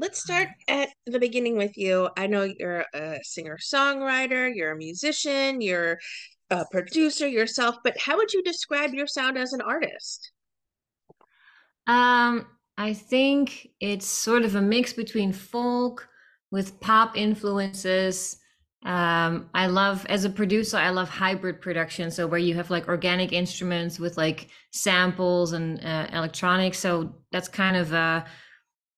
Let's start at the beginning with you. I know you're a singer-songwriter, you're a musician, you're a producer yourself, but how would you describe your sound as an artist? Um, I think it's sort of a mix between folk with pop influences. I love, as a producer, I love hybrid production. So where you have like organic instruments with like samples and electronics. So that's kind of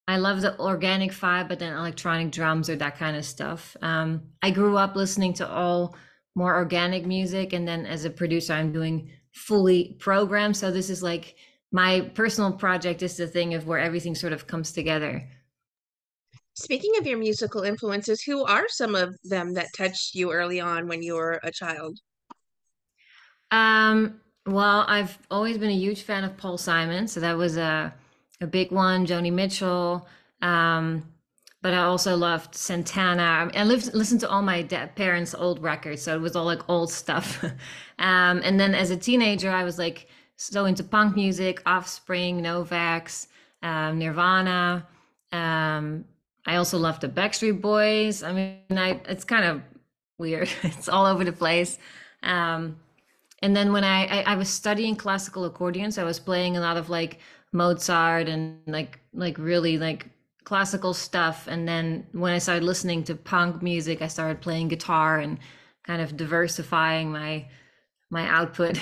I love the organic vibe, but then electronic drums or that kind of stuff. I grew up listening to all more organic music, and then as a producer, I'm doing fully programmed. So this is like my personal project is the thing of where everything sort of comes together. Speaking of your musical influences, who are some of them that touched you early on when you were a child? Well, I've always been a huge fan of Paul Simon, so that was a big one. Joni Mitchell, um, but I also loved Santana. I listened to all my parents' old records, so it was all like old stuff. And then as a teenager, I was like so into punk music, Offspring, Novax, Nirvana. Um, I also loved the Backstreet Boys. I mean, it's kind of weird. It's all over the place. Um, and then when I was studying classical accordion, so I was playing a lot of like Mozart and like really like classical stuff. And then when I started listening to punk music, I started playing guitar and kind of diversifying my output.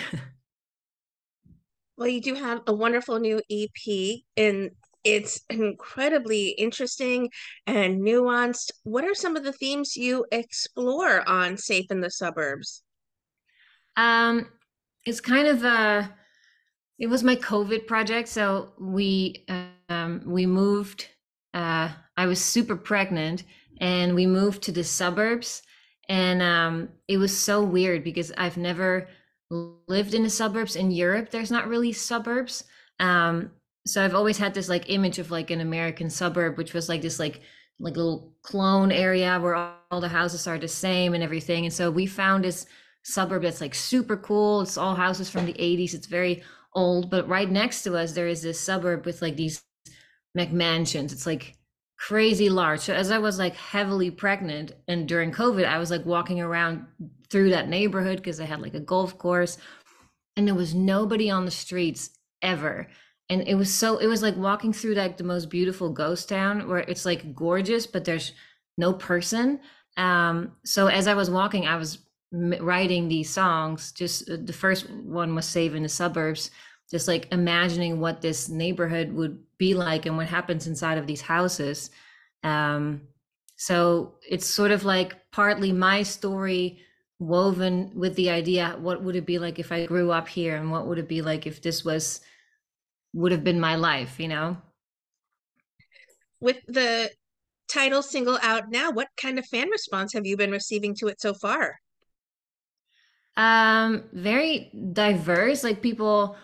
Well, you do have a wonderful new EP, and it's incredibly interesting and nuanced. What are some of the themes you explore on Safe in the Suburbs? um, it's kind of it was my COVID project. So we moved. I was super pregnant, and we moved to the suburbs. And it was so weird because I've never lived in the suburbs in Europe. There's not really suburbs. Um, so I've always had this like image of like an American suburb, which was like this like little clone area where all the houses are the same and everything. And so we found this suburb that's like super cool. It's all houses from the 80s. It's very old, but right next to us there is this suburb with like these McMansions. It's like crazy large. So as I was like heavily pregnant and during COVID, I was like walking around through that neighborhood because I had like a golf course, and there was nobody on the streets ever. And it was like walking through like the most beautiful ghost town where it's like gorgeous, but there's no person. So as I was walking, I was writing these songs. Just the first one was Save in the Suburbs, just like imagining what this neighborhood would be like and what happens inside of these houses. Um, so it's sort of like partly my story woven with the idea, what would it be like if I grew up here, and what would it be like if this was would have been my life, you know? With the title single out now, what kind of fan response have you been receiving to it so far? Very diverse. Like people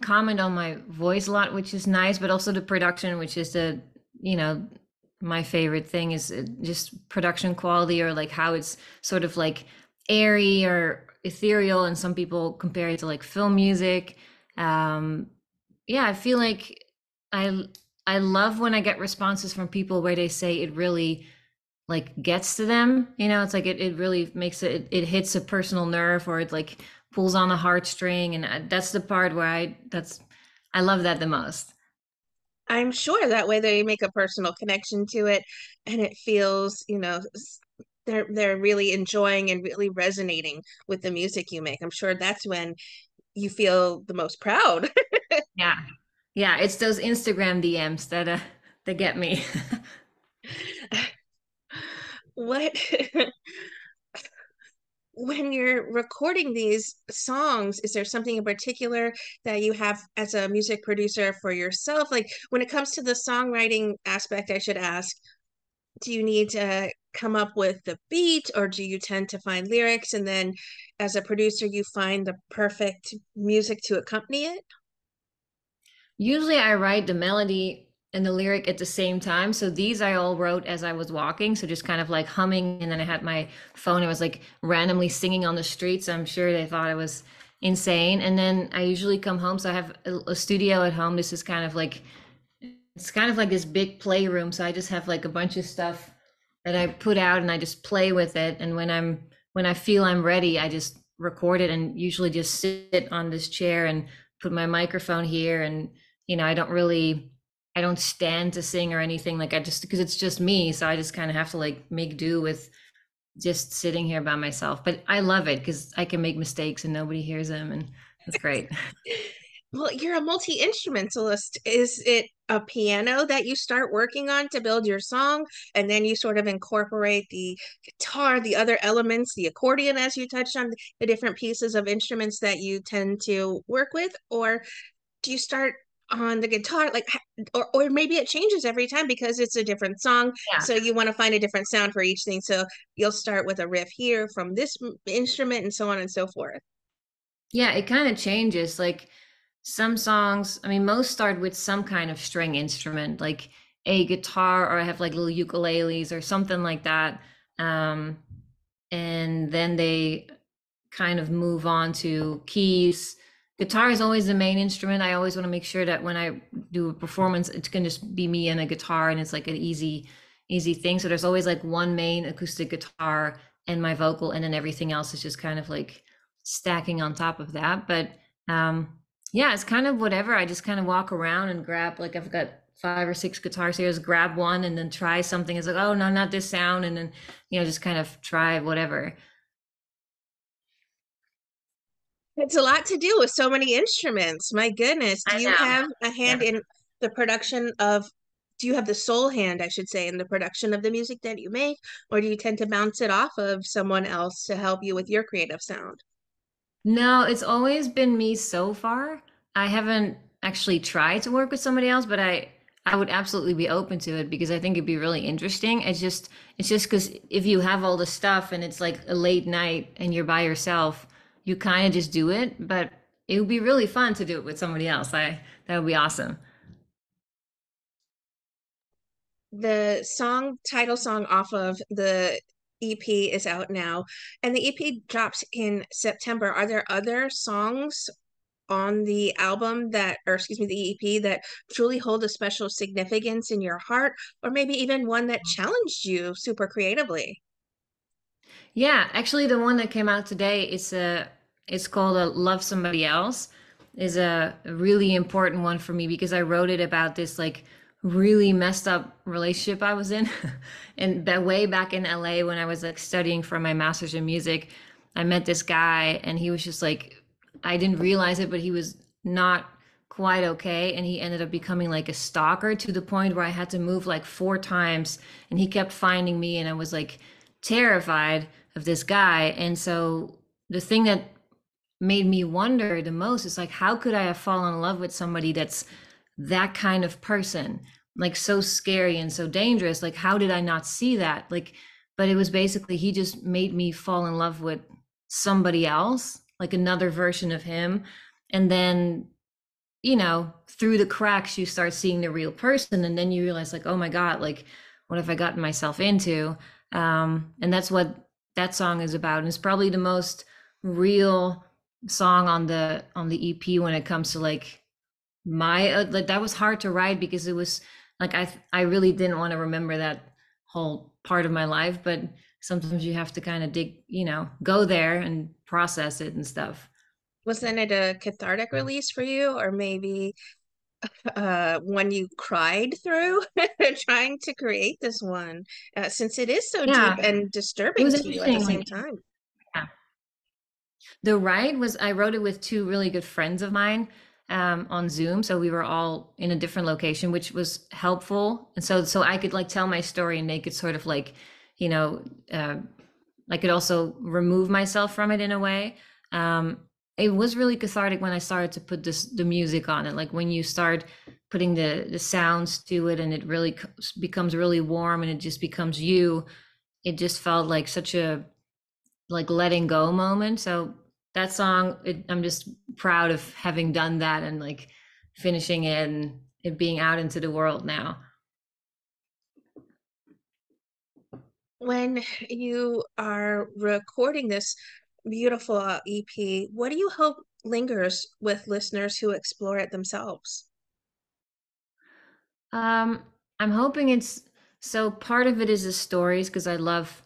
comment on my voice a lot, which is nice, but also the production, which is you know, my favorite thing is just production quality, or like how it's sort of like airy or ethereal, and some people compare it to like film music. Um, yeah, I feel like I I love when I get responses from people where they say it really like gets to them. You know, it's like it really makes it hits a personal nerve, or it like pulls on a heartstring, and that's the part where I love that the most. I'm sure that way they make a personal connection to it and it feels, they're really enjoying and really resonating with the music you make. I'm sure that's when you feel the most proud. Yeah. Yeah, it's those Instagram DMs that get me. What when you're recording these songs, is there something in particular that you have as a music producer for yourself? Like when it comes to the songwriting aspect, I should ask, do you need to come up with the beat or do you tend to find lyrics and then as a producer you find the perfect music to accompany it? Usually I write the melody and the lyric at the same time. So these I all wrote as I was walking. So just kind of like humming. And then I had my phone. I was like randomly singing on the streets. I'm sure they thought I was insane. And then I usually come home. So I have a studio at home. This is kind of like it's kind of like this big playroom. So I just have like a bunch of stuff that I put out and I just play with it. And when I feel I'm ready, I just record it and usually just sit on this chair and put my microphone here. And, I don't stand to sing or anything. Like I just, because it's just me. So I just kind of have to like make do with just sitting here by myself. But I love it because I can make mistakes and nobody hears them. And that's great. Well, you're a multi-instrumentalist. Is it a piano that you start working on to build your song, and then you sort of incorporate the guitar, the other elements, the accordion, as you touched on, the different pieces of instruments that you tend to work with? Or do you start on the guitar, like, or maybe it changes every time because it's a different song, Yeah. so you want to find a different sound for each thing, so you'll start with a riff here from this instrument and so on and so forth. Yeah, it kind of changes. Like some songs, I mean, most start with some kind of string instrument, like a guitar, or I have like little ukuleles or something like that. Um, and then they kind of move on to keys. Guitar is always the main instrument. I always want to make sure that when I do a performance, it can just be me and a guitar, and it's like an easy thing. So there's always like one main acoustic guitar and my vocal, and then everything else is just kind of like stacking on top of that. But yeah, it's kind of whatever. I just kind of walk around and grab, like I've got 5 or 6 guitars here, just grab one and then try something. It's like, oh no, not this sound, and then just kind of try whatever. It's a lot to do with so many instruments. My goodness. Do I you know. have a hand Yeah. in the production of, do you have the sole hand, I should say, in the production of the music that you make, or do you tend to bounce it off of someone else to help you with your creative sound? No, it's always been me so far. I haven't actually tried to work with somebody else, but I would absolutely be open to it because I think it'd be really interesting. It's just because if you have all the stuff and it's like a late night and you're by yourself, you kind of just do it, but it would be really fun to do it with somebody else. I That would be awesome. The song, title song off of the EP is out now, and the EP drops in September. Are there other songs on the album that, or excuse me, the EP that truly hold a special significance in your heart, or maybe even one that challenged you super creatively? Yeah, actually, the one that came out today, it's called "Love Somebody Else," is a really important one for me because I wrote it about this like really messed up relationship I was in, and that way back in LA when I was like studying for my master's in music, I met this guy and he was just like, I didn't realize it, but he was not quite okay, and he ended up becoming like a stalker to the point where I had to move like 4 times, and he kept finding me, and I was like terrified of this guy. And so the thing that made me wonder the most is like, how could I have fallen in love with somebody that's that kind of person, like so scary and so dangerous? Like, how did I not see that? Like, but it was basically he just made me fall in love with somebody else, like another version of him. And then, through the cracks, you start seeing the real person, and then you realize, like, oh my God, like, what have I gotten myself into? And that's what that song is about. And it's probably the most real song on the EP when it comes to like my like that was hard to write because it was like I really didn't want to remember that whole part of my life, but sometimes you have to kind of dig, go there and process it and stuff. Wasn't it a cathartic release for you, or maybe one you cried through trying to create this one, since it is so deep Yeah, and it disturbing was to you at the interesting. same Like, time? yeah. The ride was I wrote it with 2 really good friends of mine on Zoom, so we were all in a different location, which was helpful, and so I could like tell my story and make it sort of like, you know, uh, I could also remove myself from it in a way. Um, it was really cathartic when I started to put the music on it, like when you start putting the sounds to it, and it really becomes really warm, and it just becomes you. It just felt like such a like letting go moment. So that song, I'm just proud of having done that and like finishing it and it being out into the world now. When you are recording this beautiful EP, what do you hope lingers with listeners who explore it themselves? Um, I'm hoping it's so part of it is the stories because I love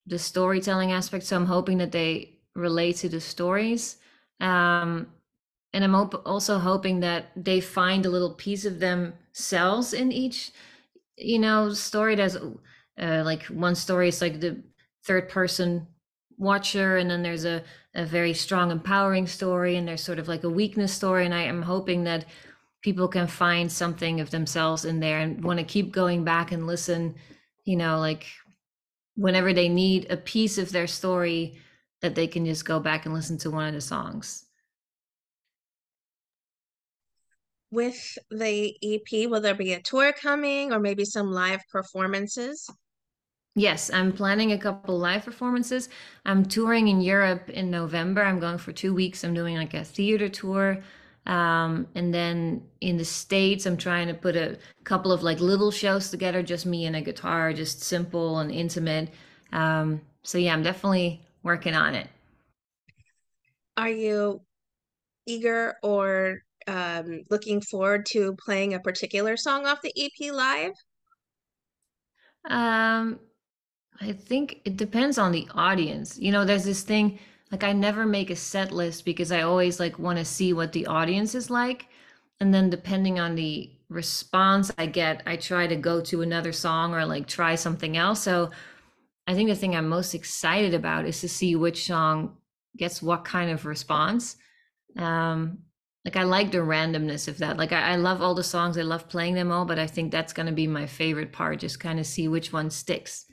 the storytelling aspect. So I'm hoping that they relate to the stories. Um, and also hoping that they find a little piece of themselves in each, story. There's like one story is like the third person watcher, and then there's a very strong, empowering story, and there's sort of like a weakness story. And I am hoping that people can find something of themselves in there and want to keep going back and listen, like whenever they need a piece of their story, that they can just go back and listen to one of the songs. With the EP, will there be a tour coming or maybe some live performances? Yes, I'm planning a couple live performances. I'm touring in Europe in November. I'm going for 2 weeks. I'm doing like a theater tour. And then in the States, I'm trying to put a couple of like little shows together, just me and a guitar, just simple and intimate. So yeah, I'm definitely working on it. Are you eager or looking forward to playing a particular song off the EP live? Um, I think it depends on the audience. There's this thing like I never make a set list because I always like want to see what the audience is like. And then depending on the response I get, I try to go to another song or like try something else. So I think the thing I'm most excited about is to see which song gets what kind of response. Um, like I like the randomness of that. Like I love all the songs, I love playing them all, but I think that's going to be my favorite part, just kind of see which one sticks.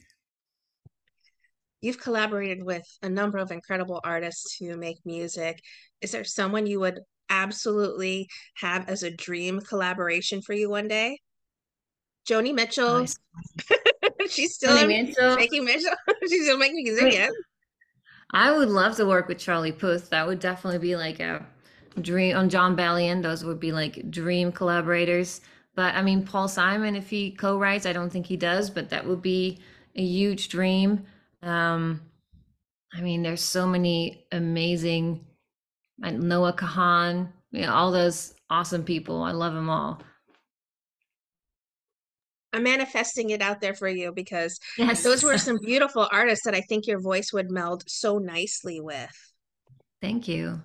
You've collaborated with a number of incredible artists who make music. Is there someone you would absolutely have as a dream collaboration for you one day? Joni Mitchell. Nice. She's Joni still Mitchell. making music. She's still making I music, mean, yes. I would love to work with Charlie Puth. That would definitely be like a dream. On John Bellion, those would be like dream collaborators. But I mean, Paul Simon, if he co-writes, I don't think he does, but that would be a huge dream. Um, I mean, there's so many amazing, Noah Kahan, all those awesome people. I love them all. I'm manifesting it out there for you because Yes. those were some beautiful artists that I think your voice would meld so nicely with. Thank you.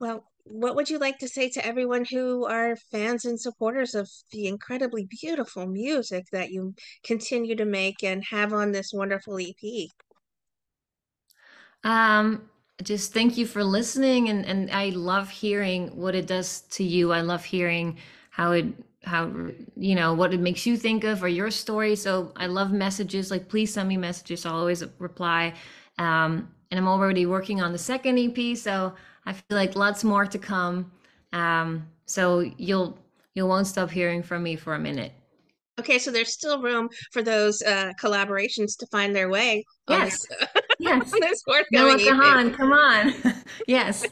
Well, what would you like to say to everyone who are fans and supporters of the incredibly beautiful music that you continue to make and have on this wonderful EP? Um, just thank you for listening, and I love hearing what it does to you. I love hearing how it how what it makes you think of or your story. So I love messages. Like please send me messages. I'll always reply. And I'm already working on the second EP, so I feel like lots more to come. So you won't stop hearing from me for a minute. Okay, so there's still room for those collaborations to find their way on Yes, this yes. on this forthcoming Noah EP. Kahan, come on. Yes.